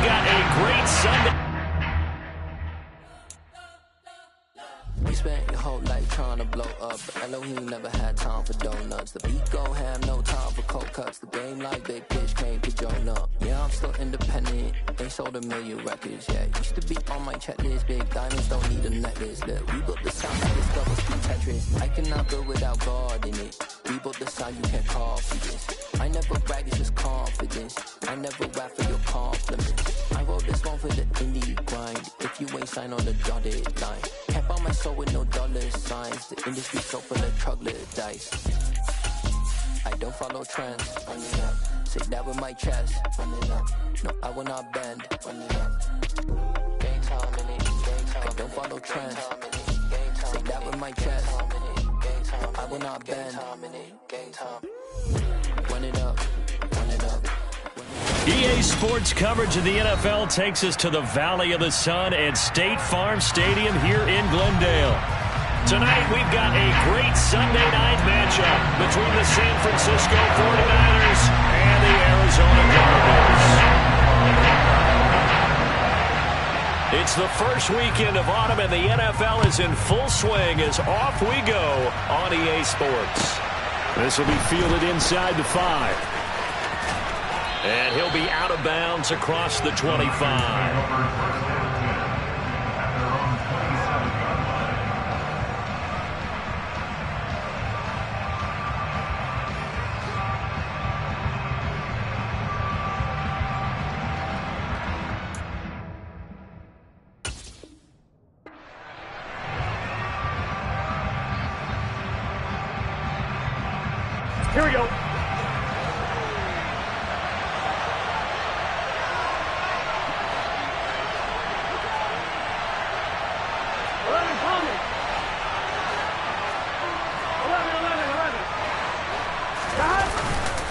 got a great Sunday. You spent your whole life trying to blow up, but Elohim never had time for donuts. The beat go ham, no time for cold cuts. The game like big pitch came to join up. Yeah, I'm still independent, ain't sold 1 million records yet. Used to be on my checklist, big diamonds don't need a necklace. Look, we built the sound like this double speed Tetris. I cannot build without God in it. We built the sound, you can't call for this. I never brag, it's just confidence. I never rap for your compliments. I wrote this one for the indie grind. If you ain't signed on the dotted line, can't buy my soul with no dollar signs. The industry so full of troglodytes. I don't follow trends. Say that with my chest. No, I will not bend. Gang time in it. I don't follow trends. Say that with my chest. I will not bend. Run it up. Run it up. EA Sports coverage of the NFL takes us to the Valley of the Sun and State Farm Stadium here in Glendale. Tonight, we've got a great Sunday night matchup between the San Francisco 49ers and the Arizona Cardinals. It's the first weekend of autumn, and the NFL is in full swing as off we go on EA Sports. This will be fielded inside the 5. And he'll be out of bounds across the 25. Here we go.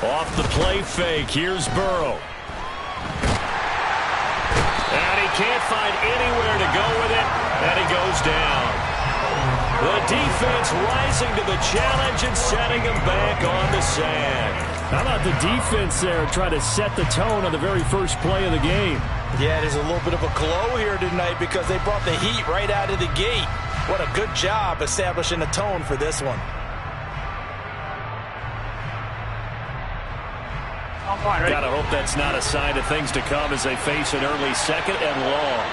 Off the play fake, here's Burrow. And he can't find anywhere to go with it, and he goes down. The defense rising to the challenge and setting him back on the sack. How about the defense there trying to set the tone on the very first play of the game? Yeah, there's a little bit of a glow here tonight because they brought the heat right out of the gate. What a good job establishing the tone for this one. Gotta hope that's not a sign of things to come as they face an early 2nd and long.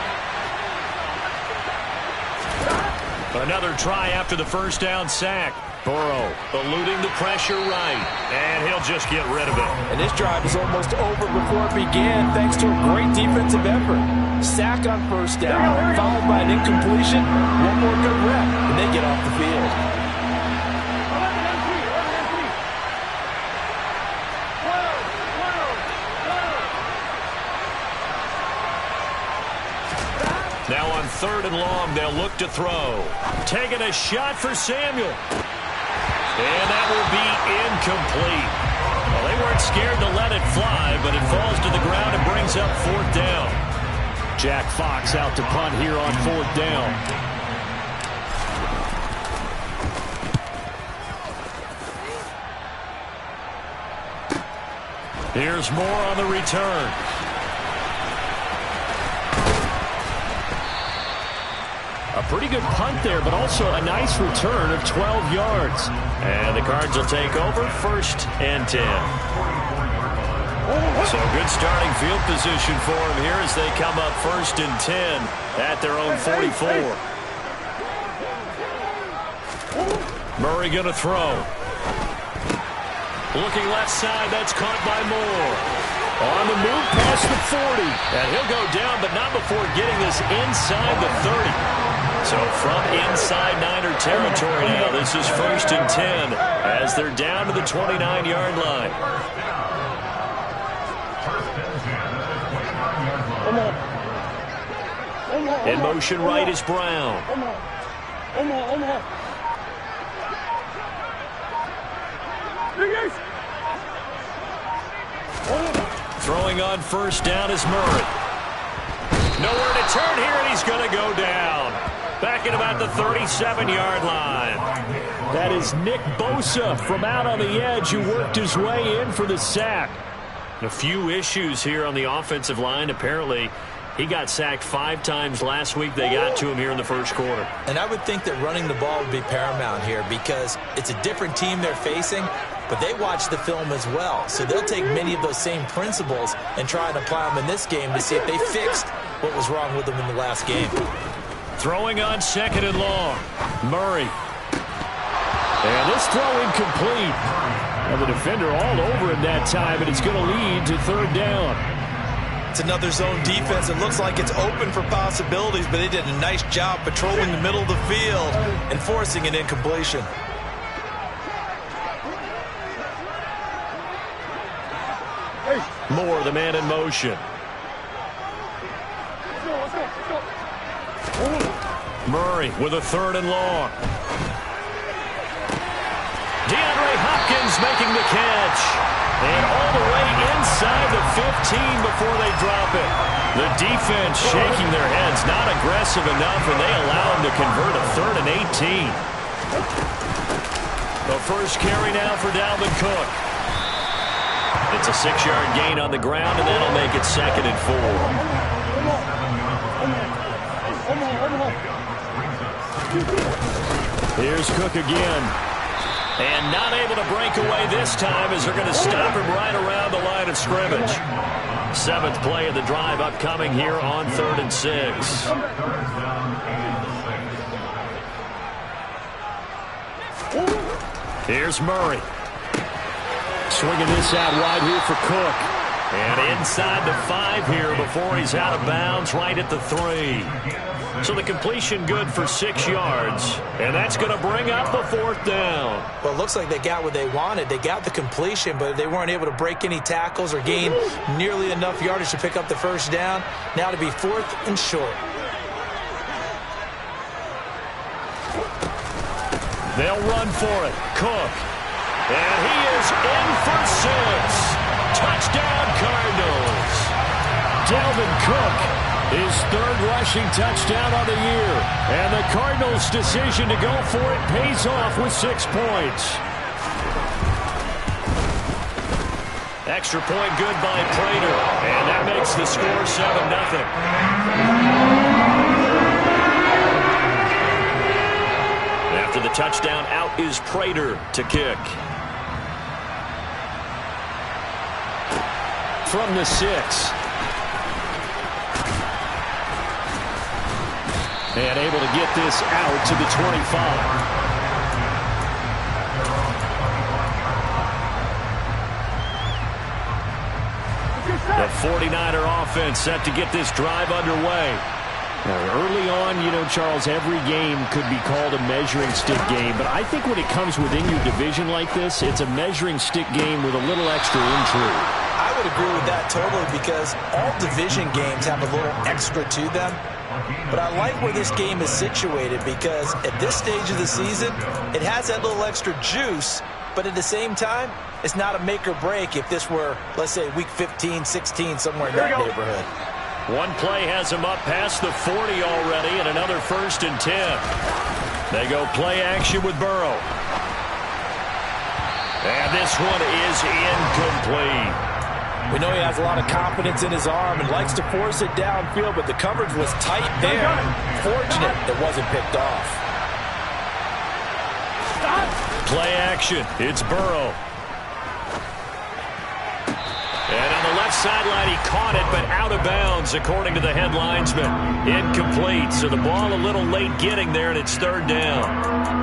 Another try after the first down sack. Burrow eluding the pressure right, and he'll just get rid of it. And this drive is almost over before it began thanks to a great defensive effort. Sack on first down, followed by an incompletion. One more good rep, and they get off the field. Now on 3rd and long, they'll look to throw. Taking a shot for Samuel. And that will be incomplete. Well, they weren't scared to let it fly, but it falls to the ground and brings up 4th down. Jack Fox out to punt here on 4th down. Here's more on the return. A pretty good punt there, but also a nice return of 12 yards. And the Cards will take over 1st and 10. So good starting field position for them here as they come up 1st and 10 at their own 44. Murray going to throw. Looking left side, that's caught by Moore. On the move past the 40. And he'll go down, but not before getting this inside the 30. So from inside Niner territory now, this is 1st and 10 as they're down to the 29-yard line. In motion right is Brown. Throwing on 1st down is Murray. Nowhere to turn here, and he's going to go down. Back at about the 37-yard line. That is Nick Bosa from out on the edge who worked his way in for the sack. A few issues here on the offensive line. Apparently, he got sacked 5 times last week. They got to him here in the first quarter. And I would think that running the ball would be paramount here because it's a different team they're facing, but they watch the film as well. So they'll take many of those same principles and try and apply them in this game to see if they fixed what was wrong with them in the last game. Throwing on 2nd and long. Murray. And this throw incomplete. And the defender all over him that time, and it's going to lead to 3rd down. It's another zone defense. It looks like it's open for possibilities, but they did a nice job patrolling the middle of the field and forcing an incompletion. Moore, the man in motion. Murray with a 3rd and long. DeAndre Hopkins making the catch. And all the way inside the 15 before they drop it. The defense shaking their heads, not aggressive enough, and they allow them to convert a 3rd and 18. The first carry now for Dalvin Cook. It's a 6-yard gain on the ground, and that'll make it 2nd and 4. Here's Cook again. And not able to break away this time as they're going to stop him right around the line of scrimmage. 7th play of the drive upcoming here on 3rd and 6. Here's Murray. Swinging this out wide here for Cook. And inside the 5 here before he's out of bounds right at the 3. So the completion good for 6 yards. And that's going to bring up the 4th down. Well, it looks like they got what they wanted. They got the completion, but they weren't able to break any tackles or gain nearly enough yardage to pick up the 1st down. Now to be 4th and short. They'll run for it. Cook. And he is in for 6. Touchdown, Cardinals. Dalvin Cook. His 3rd rushing touchdown of the year. And the Cardinals' decision to go for it pays off with 6 points. Extra point good by Prater. And that makes the score 7-0. After the touchdown, out is Prater to kick. From the 6. And able to get this out to the 25. The 49er offense set to get this drive underway. Now, early on, you know, Charles, every game could be called a measuring stick game. But I think when it comes within your division like this, it's a measuring stick game with a little extra intrigue. I would agree with that totally because all division games have a little extra to them. But I like where this game is situated because at this stage of the season, it has that little extra juice, but at the same time, it's not a make or break if this were, let's say, week 15, 16, somewhere in that neighborhood. One play has him up past the 40 already and another 1st and 10. They go play action with Burrow. And this one is incomplete. We know he has a lot of confidence in his arm and likes to force it downfield, but the coverage was tight there. Fortunate it wasn't picked off. Play action. It's Burrow. And on the left sideline, he caught it, but out of bounds, according to the head linesman. Incomplete, so the ball a little late getting there, and it's 3rd down.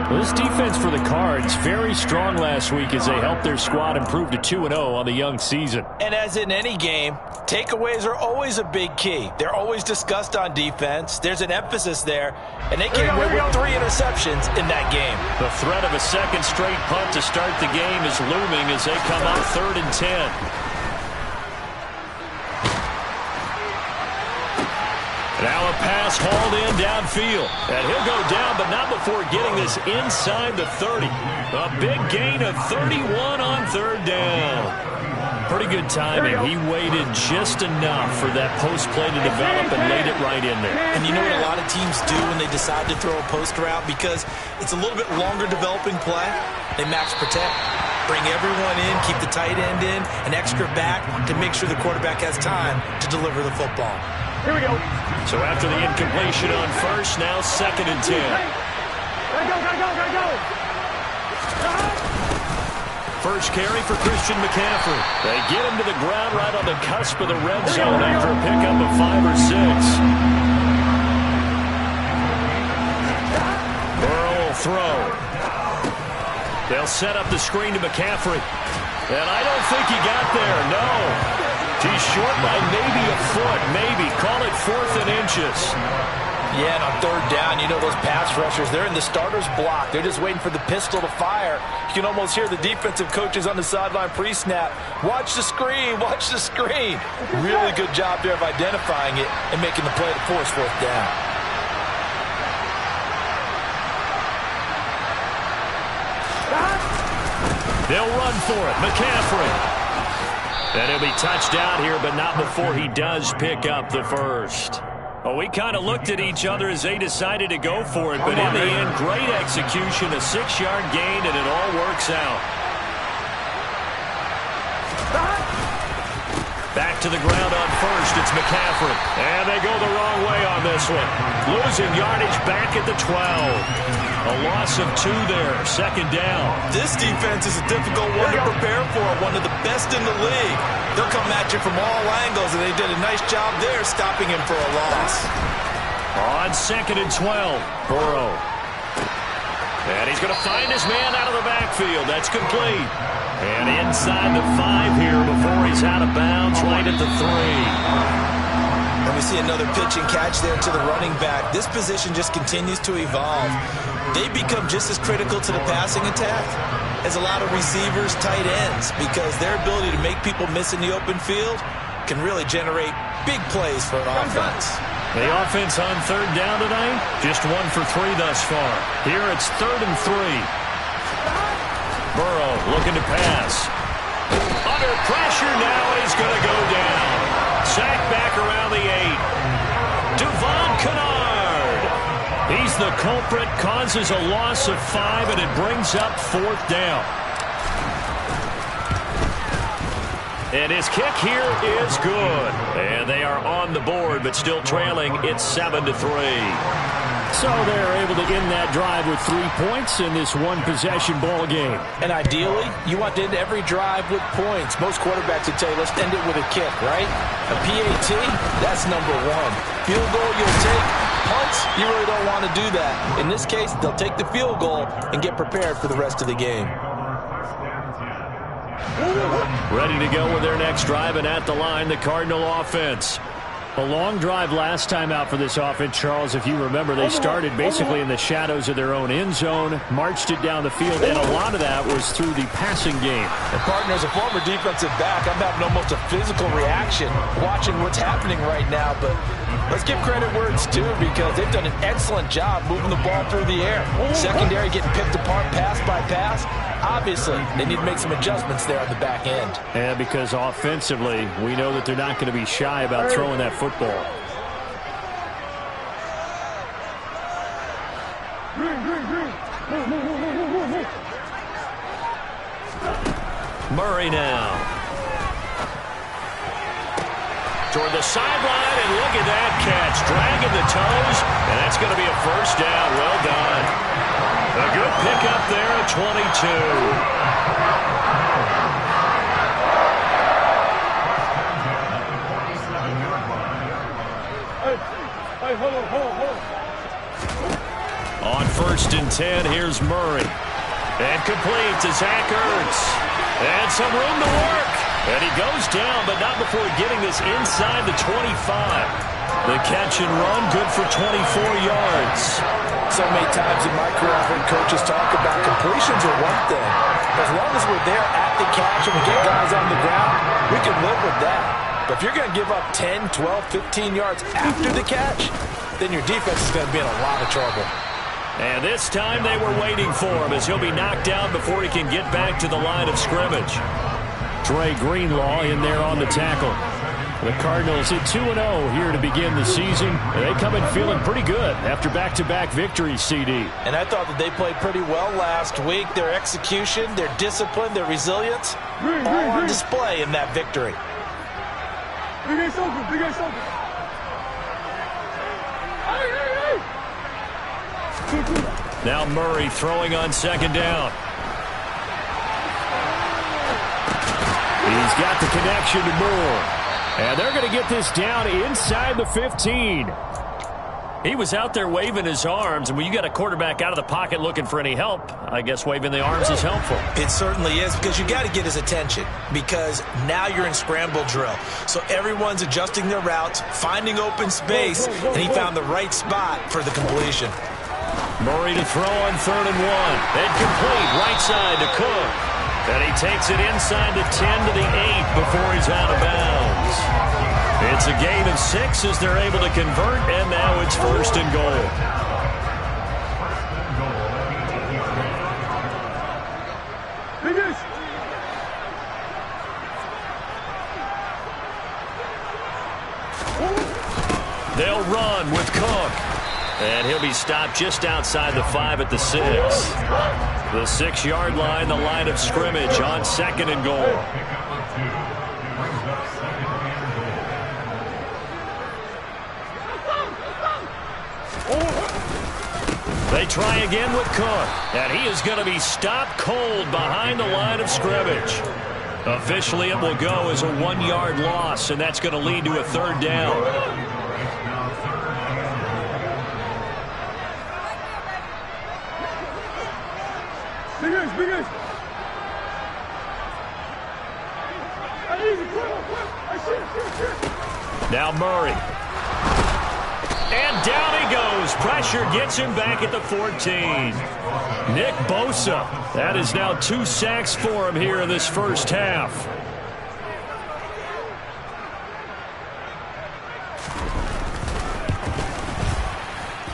Well, this defense for the Cards, very strong last week as they helped their squad improve to 2-0 on the young season. And as in any game, takeaways are always a big key. They're always discussed on defense. There's an emphasis there, and they came away with 3 interceptions in that game. The threat of a 2nd straight punt to start the game is looming as they come up 3rd and 10. Now a pass hauled in downfield. And he'll go down, but not before getting this inside the 30. A big gain of 31 on 3rd down. Pretty good timing. He waited just enough for that post play to develop and laid it right in there. And you know what a lot of teams do when they decide to throw a post route? Because it's a little bit longer developing play. They max protect. Bring everyone in, keep the tight end in, an extra back to make sure the quarterback has time to deliver the football. Here we go. So after the incompletion on first, now 2nd and 10. Gotta go. First carry for Christian McCaffrey. They get him to the ground right on the cusp of the red zone after a pickup of 5 or 6. Burrow will throw. They'll set up the screen to McCaffrey. And I don't think he got there, no. He's short by maybe a foot, maybe. Call it 4th and inches. Yeah, and on 3rd down, you know those pass rushers, they're in the starter's block. They're just waiting for the pistol to fire. You can almost hear the defensive coaches on the sideline pre-snap. Watch the screen, watch the screen. Really good job there of identifying it and making the play to force 4th down. They'll run for it. McCaffrey. And he'll be touched out here, but not before he does pick up the first. Well, we kind of looked at each other as they decided to go for it, but in the end, great execution, a 6-yard gain, and it all works out. Back to the ground on first, it's McCaffrey. And they go the wrong way on this one. Losing yardage back at the 12. A loss of 2 there, 2nd down. This defense is a difficult one to prepare for, one of the best in the league. They'll come at you from all angles, and they did a nice job there stopping him for a loss. On 2nd and 12, Burrow. And he's going to find his man out of the backfield. That's complete. And inside the 5 here before he's out of bounds, right at the 3. And we see another pitch and catch there to the running back. This position just continues to evolve. They become just as critical to the passing attack as a lot of receivers, tight ends, because their ability to make people miss in the open field can really generate big plays for an offense. The offense on 3rd down tonight, just 1 for 3 thus far. Here it's 3rd and 3. Burrow looking to pass. Under pressure now, he's going to go down. Sacked back around the 8. Devon Kennard. He's the culprit, causes a loss of 5, and it brings up 4th down. And his kick here is good. And they are on the board, but still trailing. It's 7-3. So they're able to end that drive with 3 points in this one-possession ball game. And ideally, you want to end every drive with points. Most quarterbacks would tell you, let's end it with a kick, right? A PAT, that's number 1. Field goal you'll take. Punts, you really don't want to do that. In this case, they'll take the field goal and get prepared for the rest of the game. Ready to go with their next drive, and at the line, the Cardinal offense. A long drive last time out for this offense, Charles. If you remember, they started basically in the shadows of their own end zone, marched it down the field, and a lot of that was through the passing game. And partner, as a former defensive back, I'm having almost a physical reaction watching what's happening right now. But let's give credit where it's due, because they've done an excellent job moving the ball through the air. Secondary getting picked apart pass by pass. Obviously, they need to make some adjustments there on the back end. And because offensively, we know that they're not going to be shy about throwing that football. Murray now. Toward the sideline, and look at that catch. Dragging the toes, and that's going to be a 1st down. Well done. A good pickup there at 22. On 1st and 10, here's Murray. And complete to Zach Ertz. And some room to work. And he goes down, but not before getting this inside the 25. The catch and run, good for 24 yards. So many times in my career, I've heard coaches talk about completions are one thing. As long as we're there at the catch and we get guys on the ground, we can live with that. But if you're going to give up 10, 12, 15 yards after the catch, then your defense is going to be in a lot of trouble. And this time they were waiting for him, as he'll be knocked down before he can get back to the line of scrimmage. Dre Greenlaw in there on the tackle. The Cardinals at 2-0 here to begin the season. They come in feeling pretty good after back-to-back victories, CD. And I thought that they played pretty well last week. Their execution, their discipline, their resilience, all on display in that victory. Now Murray throwing on second down. He's got the connection to Moore. And they're going to get this down inside the 15. He was out there waving his arms, and when you got a quarterback out of the pocket looking for any help, I guess waving the arms is helpful. It certainly is, because you got to get his attention, because now you're in scramble drill. So everyone's adjusting their routes, finding open space, and he found the right spot for the completion. Murray to throw on 3rd and 1. And complete right side to Cook. And he takes it inside the 10 to the 8 before he's out of bounds. It's a gain of 6 as they're able to convert, and now it's 1st and goal. They'll run with Cook. And he'll be stopped just outside the 5 at the 6. The 6-yard line, the line of scrimmage on 2nd and goal. They try again with Cook. And he is going to be stopped cold behind the line of scrimmage. Officially, it will go as a 1-yard loss, and that's going to lead to a 3rd down. Now Murray. And down he goes. Pressure gets him back at the 14. Nick Bosa. That is now 2 sacks for him here in this first half.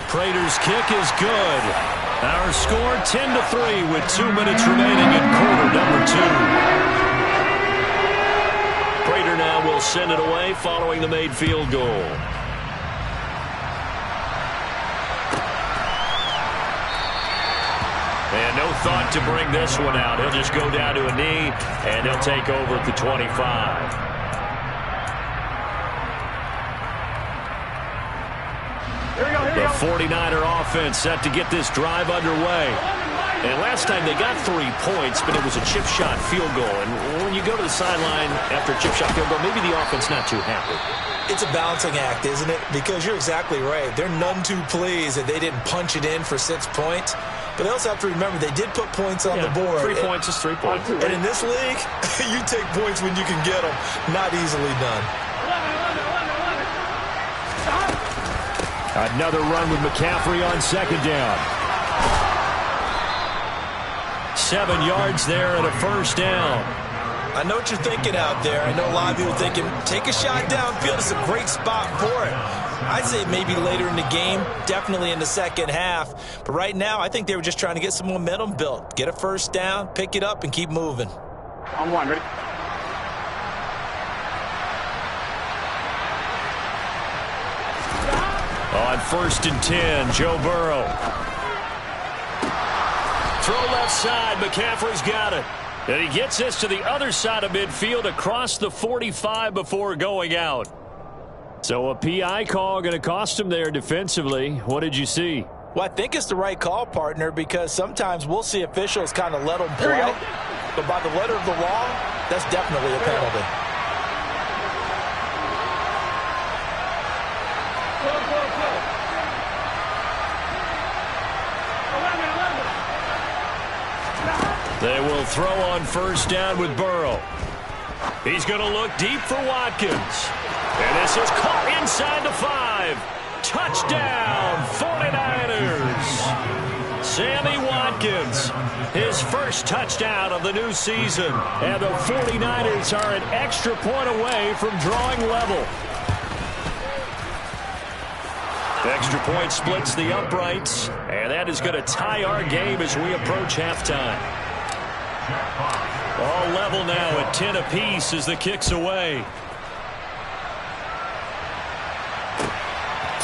Prater's kick is good. Our score 10-3 with 2 minutes remaining in quarter number 2. Prater now will send it away following the made field goal. And no thought to bring this one out. He'll just go down to a knee, and he'll take over at the 25. The 49er offense set to get this drive underway. And last time they got 3 points, but it was a chip shot field goal. And when you go to the sideline after a chip shot field goal, maybe the offense not too happy. It's a balancing act, isn't it? Because you're exactly right. They're none too pleased that they didn't punch it in for 6 points. But they also have to remember they did put points on the board. 3 points is 3 points. And in this league, you take points when you can get them. Not easily done. Another run with McCaffrey on 2nd down. 7 yards there and a 1st down. I know what you're thinking out there. I know a lot of you are thinking, take a shot downfield. It's a great spot for it. I'd say maybe later in the game, definitely in the second half. But right now, I think they were just trying to get some momentum built. Get a 1st down, pick it up, and keep moving. On 1, ready? On 1st and 10, Joe Burrow. Throw left side. McCaffrey's got it. And he gets this to the other side of midfield across the 45 before going out. So a PI call going to cost him there defensively. What did you see? Well, I think it's the right call, partner, because sometimes we'll see officials kind of let them play. But by the letter of the law, that's definitely a penalty. They will throw on 1st down with Burrow. He's going to look deep for Watkins. And this is caught inside the 5. Touchdown, 49ers. Sammy Watkins, his first touchdown of the new season. And the 49ers are an extra point away from drawing level. Extra point splits the uprights. And that is going to tie our game as we approach halftime. All level now at 10 apiece as the kick's away.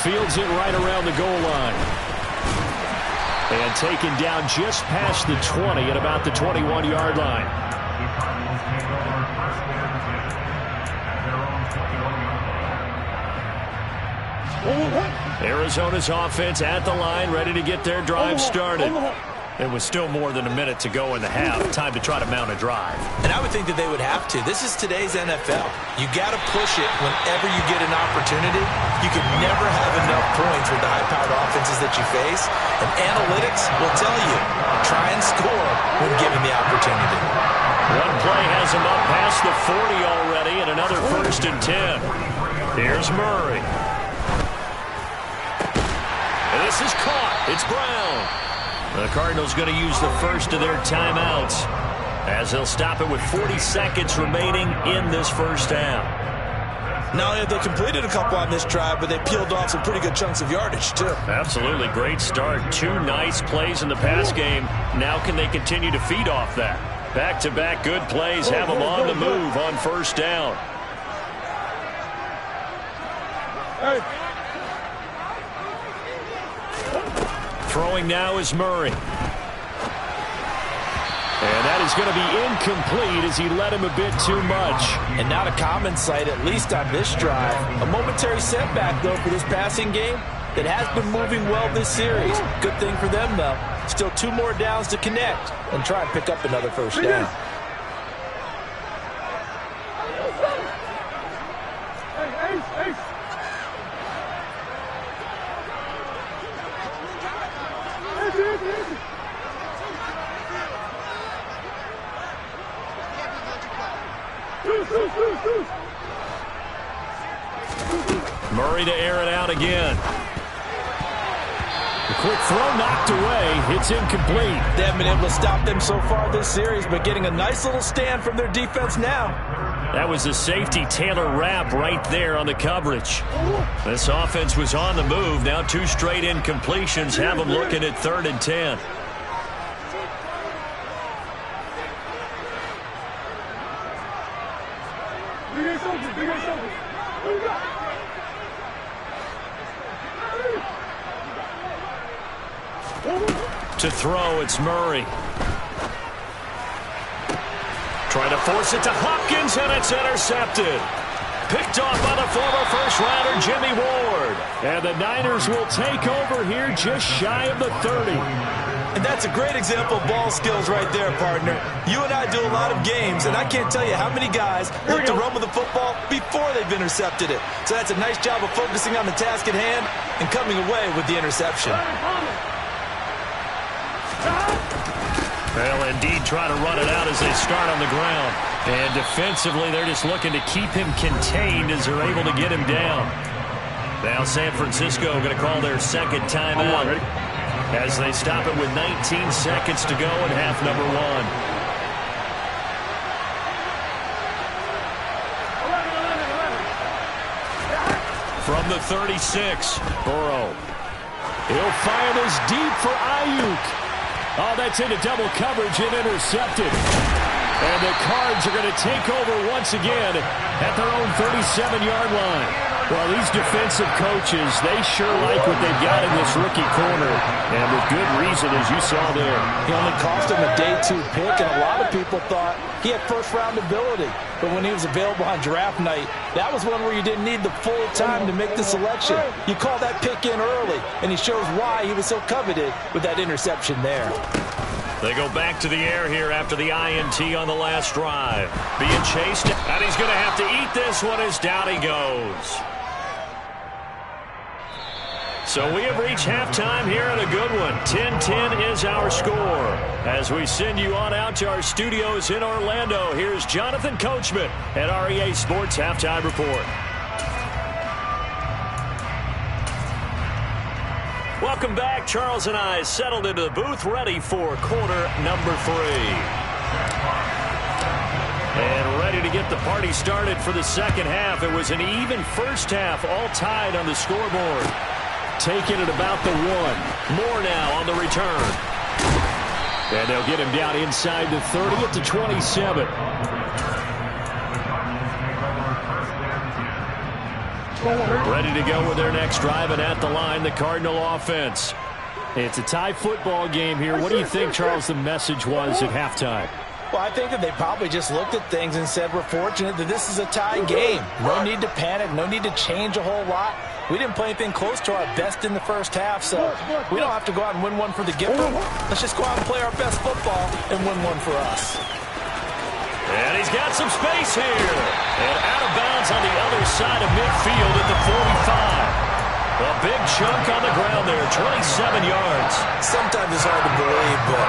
Fields it right around the goal line. And taken down just past the 20 at about the 21-yard line. Arizona's offense at the line, ready to get their drive started. It was still more than a minute to go in the half. Time to try to mount a drive. And I would think that they would have to. This is today's NFL. You got to push it whenever you get an opportunity. You can never have enough points with the high-powered offenses that you face. And analytics will tell you, try and score when given the opportunity. One play has him up past the 40 already, and another 1st and 10. Here's Murray. And this is caught. It's Brown. The Cardinals going to use the first of their timeouts as they'll stop it with 40 seconds remaining in this first half. Not only have they completed a couple on this drive, but they peeled off some pretty good chunks of yardage, too. Absolutely. Great start. 2 nice plays in the pass game. Now can they continue to feed off that? Back-to-back good plays have them on the move on first down. Hey. Throwing now is Murray. And that is going to be incomplete as he led him a bit too much. And not a common sight, at least on this drive. A momentary setback, though, for this passing game that has been moving well this series. Good thing for them, though. Still 2 more downs to connect and try and pick up another first down. Murray to air it out again. The quick throw knocked away. It's incomplete. They haven't been able to stop them so far this series, but getting a nice little stand from their defense now. That was a safety Taylor Rapp right there on the coverage. This offense was on the move. Now 2 straight incompletions have them looking at 3rd and 10. To throw, it's Murray. Trying to force it to Hopkins, and it's intercepted. Picked off by the former first-rounder Jimmy Ward. And the Niners will take over here just shy of the 30. And that's a great example of ball skills right there, partner. You and I do a lot of games, and I can't tell you how many guys look to run with the football before they've intercepted it. So that's a nice job of focusing on the task at hand and coming away with the interception. They'll indeed try to run it out as they start on the ground. And defensively, they're just looking to keep him contained as they're able to get him down. Now San Francisco going to call their second timeout as they stop it with 19 seconds to go in half number 1. From the 36, Burrow. He'll fire this deep for Ayuk. Oh, that's into double coverage and intercepted. And the Cards are going to take over once again at their own 37-yard line. Well, these defensive coaches, they sure like what they've got in this rookie corner. And with good reason, as you saw there. He only cost him a day 2 pick, and a lot of people thought he had first-round ability. But when he was available on draft night, that was one where you didn't need the full time to make the selection. You call that pick in early, and he shows why he was so coveted with that interception there. They go back to the air here after the INT on the last drive. Being chased, and he's going to have to eat this one as down he goes. So we have reached halftime here in a good one. 10-10 is our score. As we send you on out to our studios in Orlando, here's Jonathan Coachman at REA Sports Halftime Report. Welcome back. Charles and I settled into the booth, ready for quarter number 3. And ready to get the party started for the second half. It was an even first half, all tied on the scoreboard. Taking it about the 1. More now on the return. And they'll get him down inside the 30 at the 27. Ready to go with their next drive, and at the line, the Cardinal offense. It's a tie football game here. What do you think, Charles, the message was at halftime? Well, I think that they probably just looked at things and said, we're fortunate that this is a tie game. No need to panic, no need to change a whole lot. We didn't play anything close to our best in the first half, so we don't have to go out and win one for the giver. Let's just go out and play our best football and win one for us. And he's got some space here. And out of bounds on the other side of midfield at the 45. A big chunk on the ground there, 27 yards. Sometimes it's hard to believe, but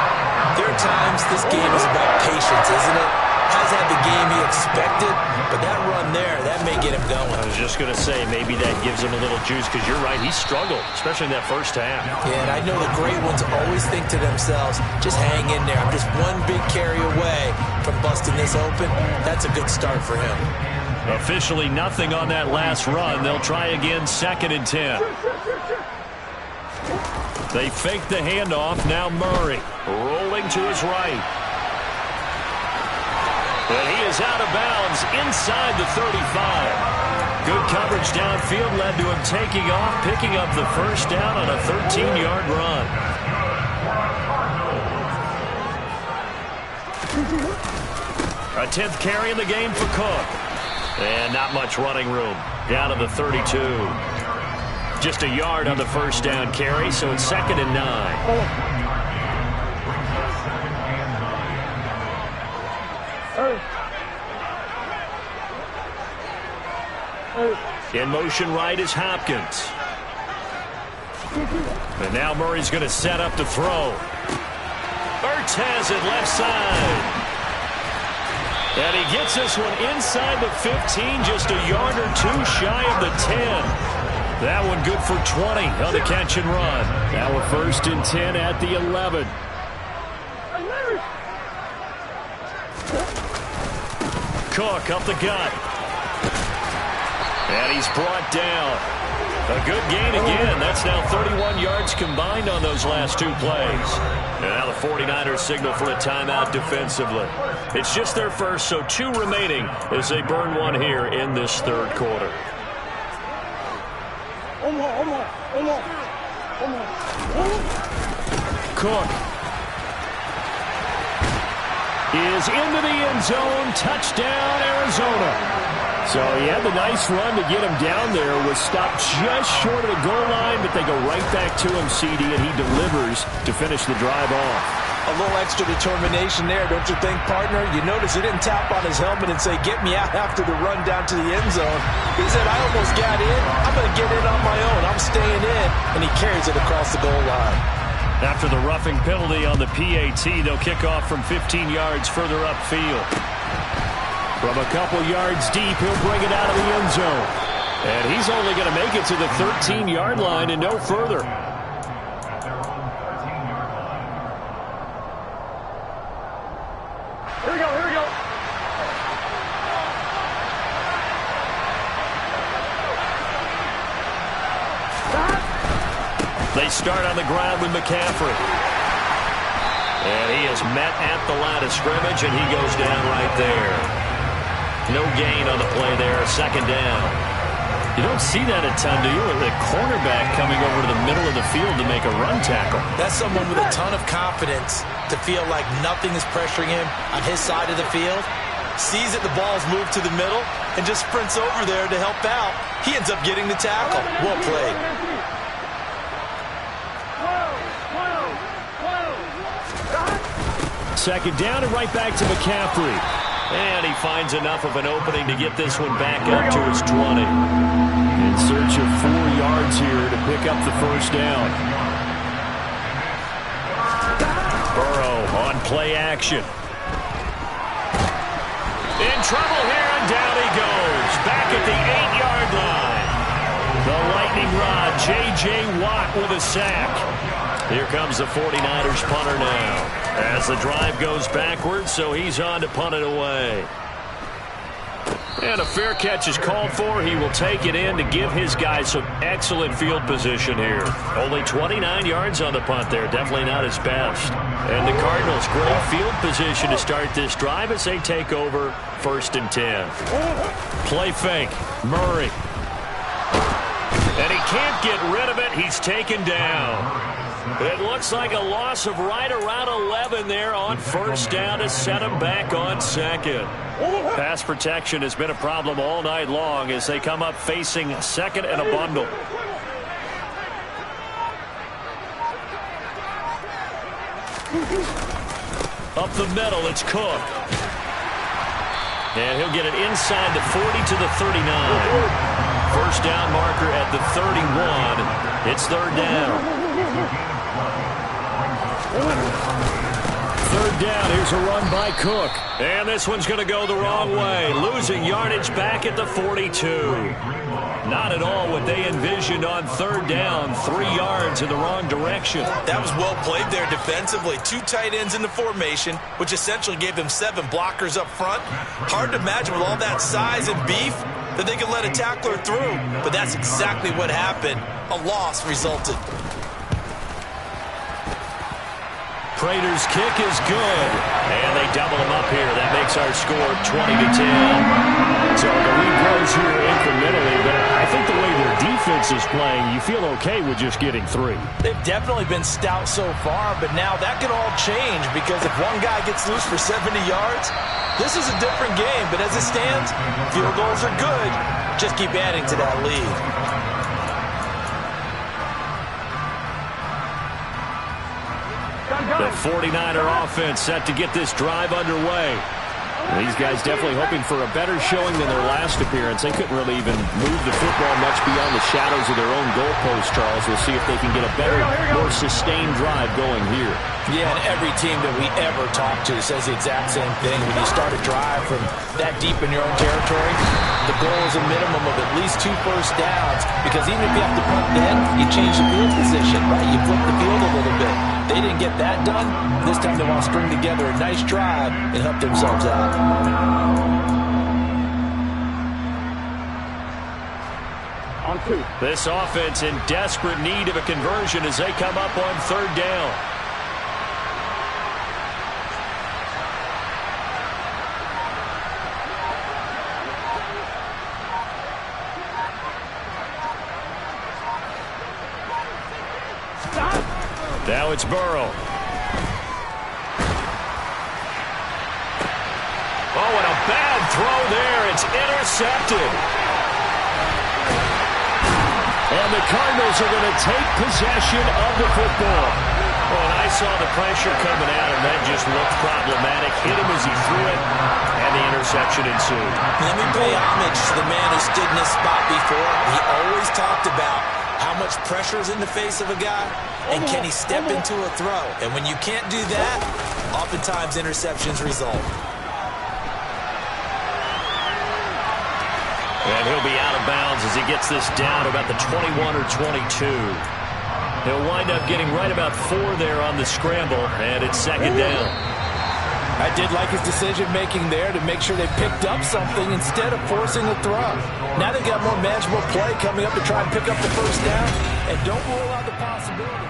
there are times this game is about patience, isn't it? Has had the game he expected, but that run there, that may get him going. I was just going to say, maybe that gives him a little juice, because you're right, he struggled, especially in that first half. Yeah, and I know the great ones always think to themselves, just hang in there. I'm just one big carry away from busting this open. That's a good start for him. Officially nothing on that last run. They'll try again, 2nd and 10. They fake the handoff. Now Murray rolling to his right. But he is out of bounds inside the 35. Good coverage downfield led to him taking off, picking up the first down on a 13-yard run. A 10th carry in the game for Cook. And not much running room. Down to the 32. Just a yard on the first down carry, so it's 2nd and 9. In motion right is Hopkins. And now Murray's going to set up to throw. Ertz has it left side. And he gets this one inside the 15, just a yard or two shy of the 10. That one good for 20 on the catch and run. Now a 1st and 10 at the 11. Cook up the gut. And he's brought down. A good gain again. That's now 31 yards combined on those last 2 plays. And now the 49ers signal for a timeout defensively. It's just their first, so 2 remaining as they burn one here in this 3rd quarter. Cook is into the end zone. Touchdown, Arizona. So he had the nice run to get him down there. Was stopped just short of the goal line, but they go right back to him, CD, and he delivers to finish the drive off. A little extra determination there, don't you think, partner? You notice he didn't tap on his helmet and say, get me out after the run down to the end zone. He said, I almost got in. I'm going to get in on my own. I'm staying in. And he carries it across the goal line. After the roughing penalty on the PAT, they'll kick off from 15 yards further upfield. From a couple yards deep, he'll bring it out of the end zone. And he's only going to make it to the 13-yard line and no further. Here we go, here we go. They start on the ground with McCaffrey. And he is met at the line of scrimmage, and he goes down right there. No gain on the play there, 2nd down. You don't see that a ton, do you? The cornerback coming over to the middle of the field to make a run tackle. That's someone with a ton of confidence to feel like nothing is pressuring him on his side of the field. Sees that the ball's moved to the middle and just sprints over there to help out. He ends up getting the tackle. Well played. Second down and right back to McCaffrey. And he finds enough of an opening to get this one back up to his 20. In search of 4 yards here to pick up the first down. Burrow on play action. In trouble here, and down he goes. Back at the 8-yard line. The lightning rod, J.J. Watt with a sack. Here comes the 49ers punter now. As the drive goes backwards, so he's on to punt it away. And a fair catch is called for. He will take it in to give his guys some excellent field position here. Only 29 yards on the punt there. Definitely not his best. And the Cardinals, great field position to start this drive as they take over 1st and 10. Play fake. Murray. And he can't get rid of it. He's taken down. It looks like a loss of right around 11 there on first down to set him back on second. Pass protection has been a problem all night long as they come up facing second and a bundle. Up the middle, it's Cook. And he'll get it inside the 40 to the 39. First down marker at the 31. It's third down. Third down, here's a run by Cook. And this one's going to go the wrong way. Losing yardage back at the 42. Not at all what they envisioned on third down. 3 yards in the wrong direction. That was well played there defensively. 2 tight ends in the formation, which essentially gave them 7 blockers up front. Hard to imagine with all that size and beef that they could let a tackler through. But that's exactly what happened. A loss resulted. Prater's kick is good. And they double him up here. That makes our score 20-10. So the lead grows here incrementally, but I think the way their defense is playing, you feel okay with just getting 3. They've definitely been stout so far, but now that could all change because if one guy gets loose for 70 yards, this is a different game. But as it stands, field goals are good. Just keep adding to that lead. The 49er offense set to get this drive underway. These guys definitely hoping for a better showing than their last appearance. They couldn't really even move the football much beyond the shadows of their own goalpost, Charles. We'll see if they can get a better, more sustained drive going here. Yeah, and every team that we ever talk to says the exact same thing. When you start a drive from that deep in your own territory, the goal is a minimum of at least 2 first downs, because even if you have to punt then, you change the field position, right? You flip the field a little bit. They didn't get that done. This time they want to string together a nice drive and help themselves out. On 2. This offense in desperate need of a conversion as they come up on third down. Now it's Burrow. Oh, and a bad throw there. It's intercepted. And the Cardinals are going to take possession of the football. Oh, and I saw the pressure coming at him. That just looked problematic. Hit him as he threw it, and the interception ensued. Let me pay homage to the man who stood in this spot before. He always talked about how much pressure is in the face of a guy, and can he step into a throw? And when you can't do that, oftentimes interceptions result. And he'll be out of bounds as he gets this down to about the 21 or 22. He'll wind up getting right about 4 there on the scramble, and it's second down. I did like his decision-making there to make sure they picked up something instead of forcing a throw. Now they've got more manageable play coming up to try and pick up the first down, and don't rule out the possibility.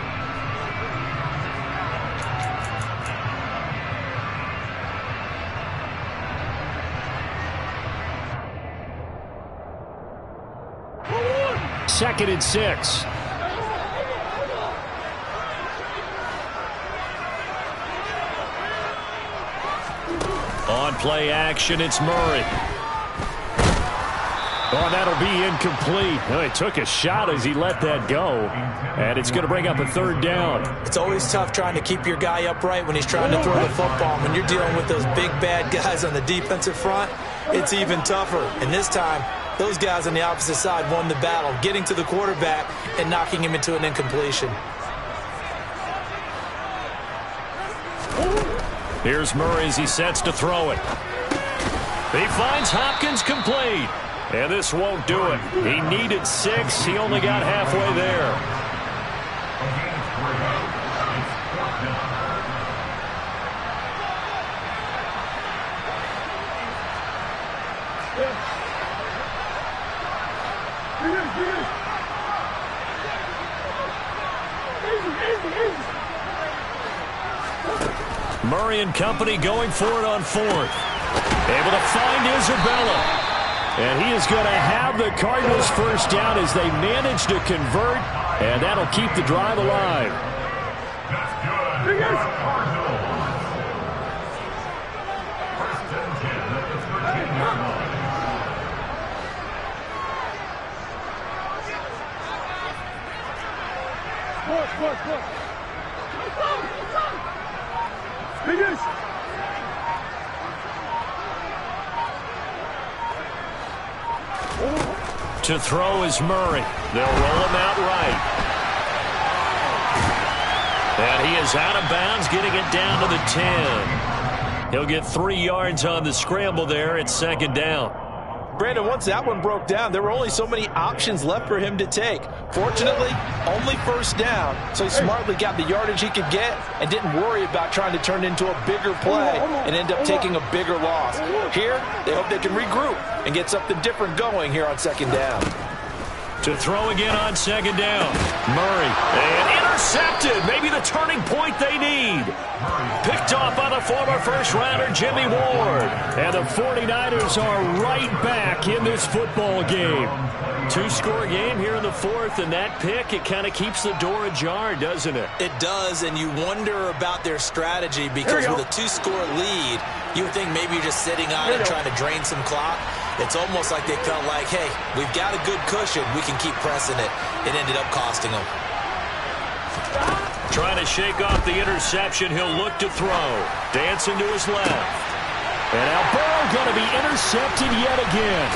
Second and 6. On play action, it's Murray. Oh, that'll be incomplete. Oh, he took a shot as he let that go. And it's going to bring up a third down. It's always tough trying to keep your guy upright when he's trying to throw the football. When you're dealing with those big, bad guys on the defensive front, it's even tougher. And this time, those guys on the opposite side won the battle, getting to the quarterback and knocking him into an incompletion. Here's Murray as he sets to throw it. He finds Hopkins complete. And this won't do it. He needed 6. He only got halfway there. Murray and company going for it on 4th. Able to find Isabella. And he is going to have the Cardinals first down as they manage to convert, and that'll keep the drive alive. To throw is Murray. They'll roll him out right. And he is out of bounds, getting it down to the 10. He'll get 3 yards on the scramble there. It's second down. Brandon, once that one broke down, there were only so many options left for him to take. Fortunately, only first down, so he smartly got the yardage he could get and didn't worry about trying to turn it into a bigger play and end up taking a bigger loss. Here, they hope they can regroup and get something different going here on second down. To throw again on second down. Murray. And intercepted. Maybe the turning point they need. Picked off by the former first-rounder Jimmy Ward. And the 49ers are right back in this football game. 2-score game here in the fourth, and that pick, it kind of keeps the door ajar, doesn't it? It does, and you wonder about their strategy because with a 2-score lead, you would think maybe you're just sitting on it trying to drain some clock. It's almost like they felt like, hey, we've got a good cushion. We can keep pressing it. It ended up costing them. Trying to shake off the interception. He'll look to throw. Dancing to his left. And now Burrow going to be intercepted yet again.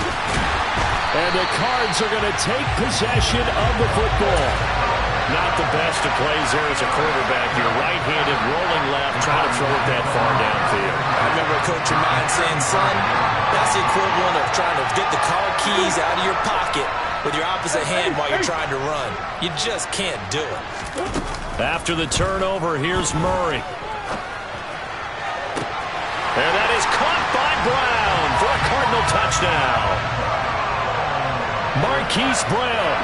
And the Cards are going to take possession of the football. Not the best of plays there as a quarterback. You're right-handed, rolling left, trying to throw it that far downfield. I remember a coach of mine saying, son, that's the equivalent of trying to get the car keys out of your pocket with your opposite hand while you're trying to run. You just can't do it. After the turnover, here's Murray. And that is caught by Brown for a Cardinal touchdown. Marquise Brown,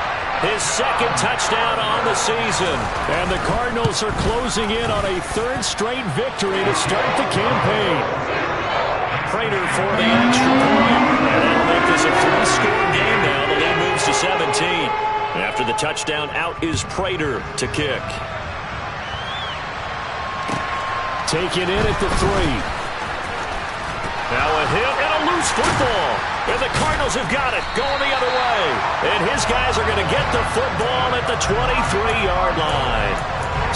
his second touchdown on the season. And the Cardinals are closing in on a third straight victory to start the campaign. Prater for the extra point. And that'll make this a 3-score game now. The lead moves to 17. After the touchdown, out is Prater to kick. Taken in at the 3. Now a hit and a loose football. And the Cardinals have got it, going the other way. And his guys are going to get the football at the 23-yard line.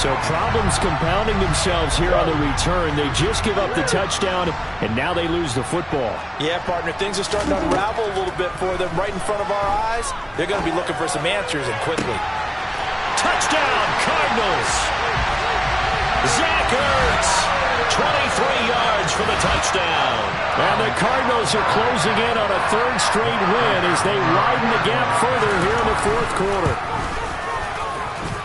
So problems compounding themselves here on the return. They just give up the touchdown, and now they lose the football. Yeah, partner, things are starting to unravel a little bit for them right in front of our eyes. They're going to be looking for some answers, and quickly. Touchdown, Cardinals! Zach Ertz! 23 yards for the touchdown. And the Cardinals are closing in on a third straight win as they widen the gap further here in the fourth quarter.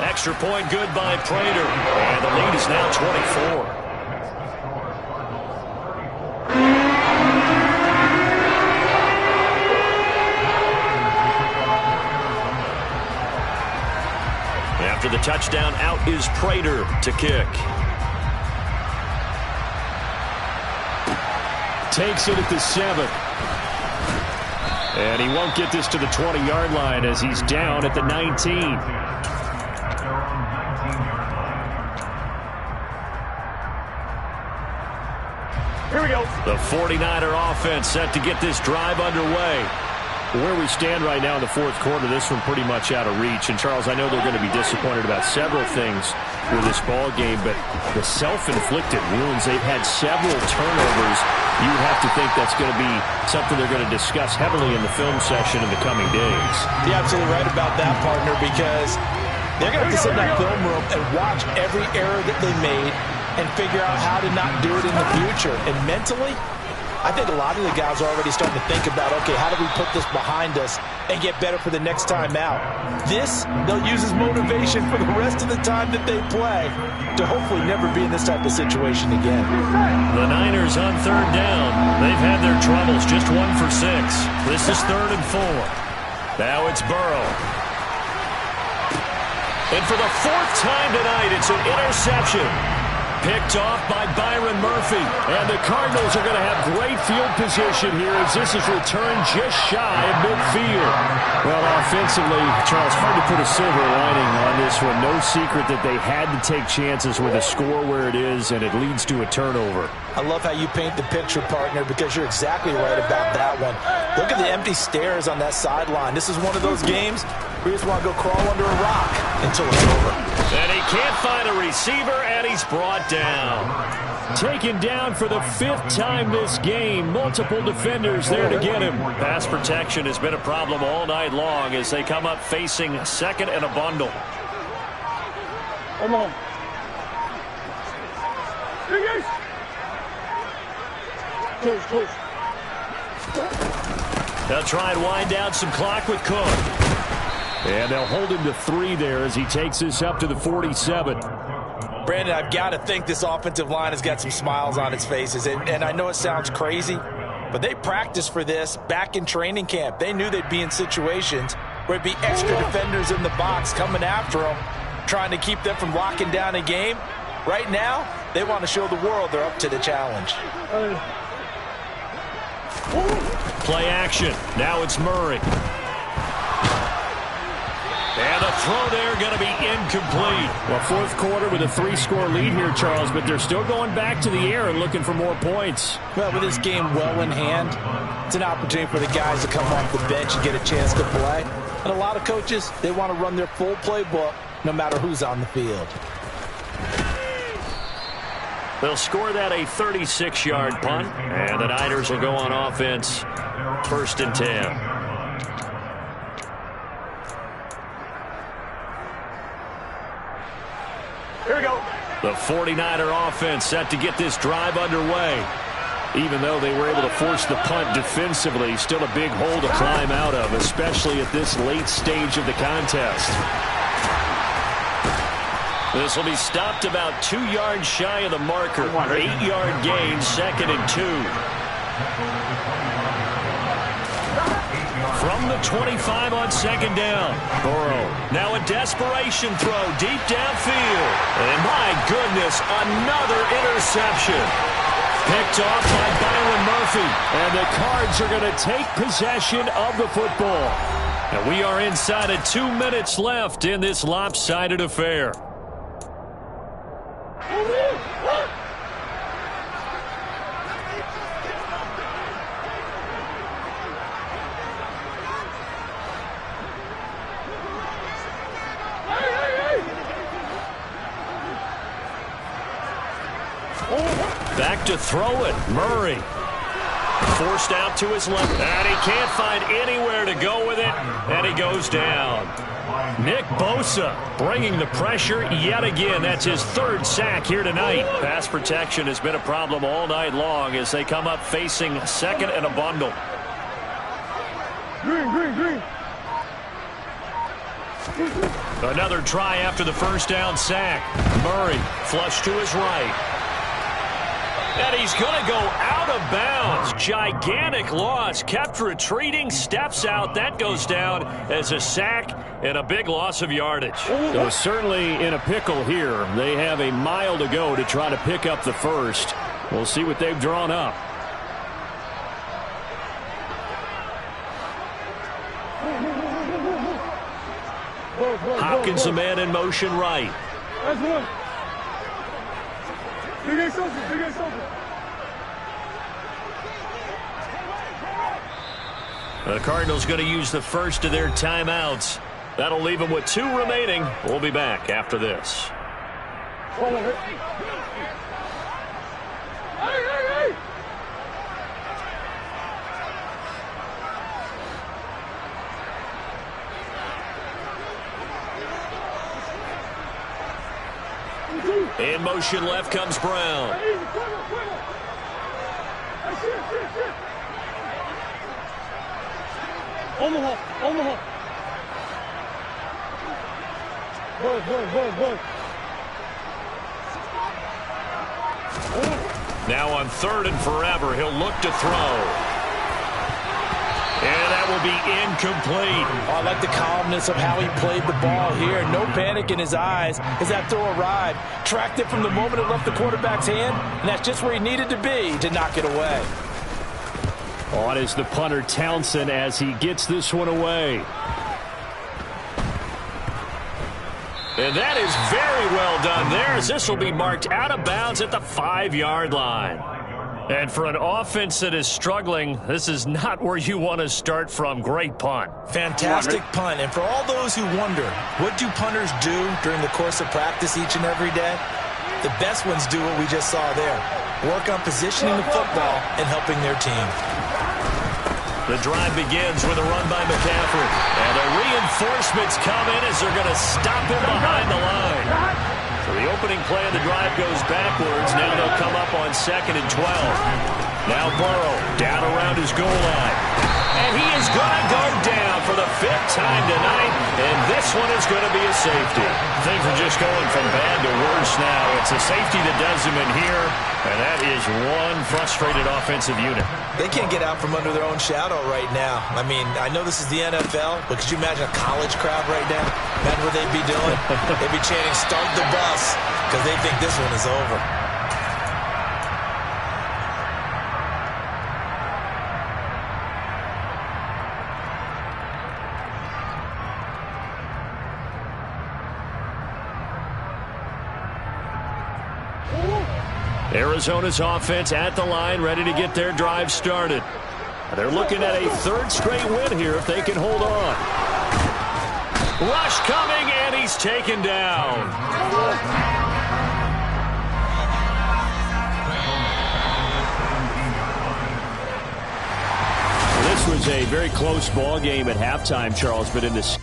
Extra point good by Prater. And the lead is now 24. After the touchdown, out is Prater to kick. Takes it at the 7. And he won't get this to the 20-yard line as he's down at the 19. Here we go. The 49er offense set to get this drive underway. Where we stand right now in the fourth quarter, this one pretty much out of reach. And, Charles, I know they're going to be disappointed about several things with this ball game, but the self-inflicted wounds, they've had several turnovers. You have to think that's going to be something they're going to discuss heavily in the film session in the coming days. You're absolutely right about that, partner, because they're going to have to sit in that film room and watch every error that they made and figure out how to not do it in the future. And mentally, I think a lot of the guys are already starting to think about, okay, how do we put this behind us and get better for the next time out? This, they'll use as motivation for the rest of the time that they play to hopefully never be in this type of situation again. The Niners on third down. They've had their troubles, just 1 for 6. This is 3rd and 4. Now it's Burrow. And for the 4th time tonight, it's an interception. Picked off by Byron Murphy. And the Cardinals are going to have great field position here as this is returned just shy of midfield. Well, offensively, Charles, hard to put a silver lining on this one. No secret that they had to take chances with a score where it is, and it leads to a turnover. I love how you paint the picture, partner, because you're exactly right about that one. Look at the empty stairs on that sideline. This is one of those games where you just want to go crawl under a rock until it's over. And he can't find a receiver, and he's brought down. Taken down for the 5th time this game. Multiple defenders there to get him. Pass protection has been a problem all night long as they come up facing second and a bundle. Come on. Close. They'll try and wind down some clock with Cook. And they'll hold him to 3 there as he takes this up to the 47. Brandon, I've got to think this offensive line has got some smiles on its faces. And I know it sounds crazy, but they practiced for this back in training camp. They knew they'd be in situations where it'd be extra defenders in the box coming after them, trying to keep them from locking down a game. Right now, they want to show the world they're up to the challenge. Play action. Now it's Murray. And a throw there going to be incomplete. Well, 4th quarter with a 3-score lead here, Charles, but they're still going back to the air and looking for more points. Well, with this game well in hand, it's an opportunity for the guys to come off the bench and get a chance to play. And a lot of coaches, they want to run their full playbook no matter who's on the field. They'll score that a 36-yard punt, and the Niners will go on offense 1st and 10. Here we go. The 49er offense set to get this drive underway. Even though they were able to force the punt defensively, still a big hole to climb out of, especially at this late stage of the contest. This will be stopped about 2 yards shy of the marker. 8-yard gain, 2nd and 2. From the 25 on 2nd down. Burrow. Now a desperation throw deep downfield. And my goodness, another interception. Picked off by Byron Murphy. And the Cards are going to take possession of the football. And we are inside of 2 minutes left in this lopsided affair. Back to throw it. Murray. Forced out to his left. And he can't find anywhere to go with it. And he goes down. Nick Bosa bringing the pressure yet again. That's his 3rd sack here tonight. Pass protection has been a problem all night long as they come up facing second and a bundle. Green. Another try after the 1st down sack. Murray flush to his right. And he's going to go out of bounds. Gigantic loss. Kept retreating. Steps out. That goes down as a sack and a big loss of yardage. So certainly in a pickle here. They have a mile to go to try to pick up the 1st. We'll see what they've drawn up. Hopkins, a man in motion right. That's one. Big something. The Cardinals going to use the 1st of their timeouts. That'll leave them with 2 remaining. We'll be back after this. In motion left comes Brown. Omaha. Boy. Now on 3rd and forever, he'll look to throw. And that will be incomplete. Oh, I like the calmness of how he played the ball here. No panic in his eyes as that throw arrived. Tracked it from the moment it left the quarterback's hand, and that's just where he needed to be to knock it away. On is the punter, Townsend, as he gets this one away. And that is very well done there, as this will be marked out of bounds at the 5-yard line. And for an offense that is struggling, this is not where you want to start from. Great punt. Fantastic punt. And for all those who wonder, what do punters do during the course of practice each and every day? The best ones do what we just saw there. Work on positioning the football and helping their team. The drive begins with a run by McCaffrey. And the reinforcements come in as they're going to stop him behind the line. So the opening play of the drive goes backwards. Now they'll come up on 2nd and 12. Now Burrow down around his goal line. And he is going to go down for the 5th time tonight. And this one is going to be a safety. Things are just going from bad to worse now. It's a safety that does him in here. And that is one frustrated offensive unit. They can't get out from under their own shadow right now. I mean, I know this is the NFL, but could you imagine a college crowd right now? Imagine what they'd be doing. They'd be chanting, "Start the bus," because they think this one is over. Arizona's offense at the line, ready to get their drive started. They're looking at a 3rd straight win here if they can hold on. Rush coming, and he's taken down. This was a very close ball game at halftime, Charles, but in this